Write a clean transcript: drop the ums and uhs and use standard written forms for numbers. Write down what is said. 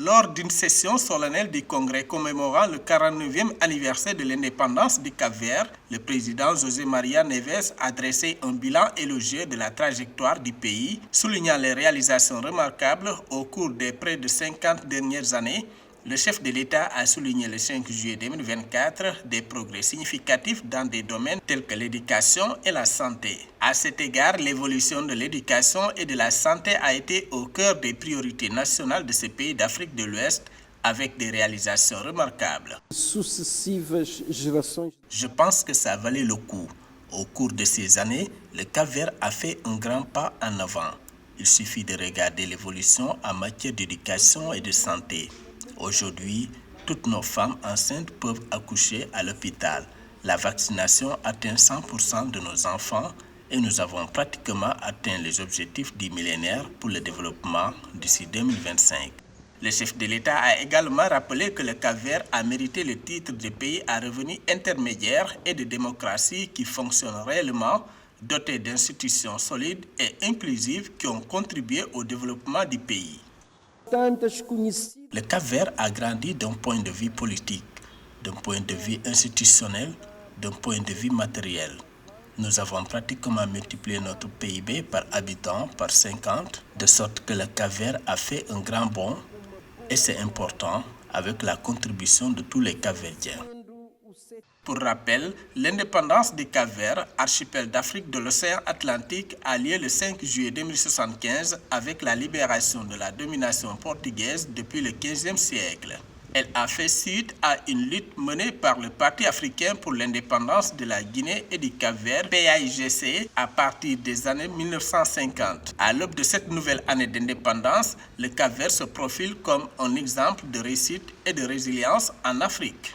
Lors d'une session solennelle du Congrès commémorant le 49e anniversaire de l'indépendance du Cap-Vert, le président José Maria Neves a dressé un bilan élogieux de la trajectoire du pays, soulignant les réalisations remarquables au cours des près de 50 dernières années. Le chef de l'État a souligné le 5 juillet 2024 des progrès significatifs dans des domaines tels que l'éducation et la santé. À cet égard, l'évolution de l'éducation et de la santé a été au cœur des priorités nationales de ces pays d'Afrique de l'Ouest, avec des réalisations remarquables. Je pense que ça valait le coup. Au cours de ces années, le Cap-Vert a fait un grand pas en avant. Il suffit de regarder l'évolution en matière d'éducation et de santé. Aujourd'hui, toutes nos femmes enceintes peuvent accoucher à l'hôpital. La vaccination atteint 100% de nos enfants et nous avons pratiquement atteint les objectifs du millénaire pour le développement d'ici 2025. Le chef de l'État a également rappelé que le Cap-Vert a mérité le titre de pays à revenu intermédiaire et de démocratie qui fonctionne réellement, doté d'institutions solides et inclusives qui ont contribué au développement du pays. Le Cap-Vert a grandi d'un point de vue politique, d'un point de vue institutionnel, d'un point de vue matériel. Nous avons pratiquement multiplié notre PIB par habitant par 50, de sorte que le Cap-Vert a fait un grand bond, et c'est important avec la contribution de tous les Cap-Verdiens. Pour rappel, l'indépendance du Cap-Vert, archipel d'Afrique de l'océan Atlantique, a lieu le 5 juillet 2075 avec la libération de la domination portugaise depuis le XVe siècle. Elle a fait suite à une lutte menée par le Parti africain pour l'indépendance de la Guinée et du Cap-Vert, PAIGC, à partir des années 1950. À l'aube de cette nouvelle année d'indépendance, le Cap-Vert se profile comme un exemple de réussite et de résilience en Afrique.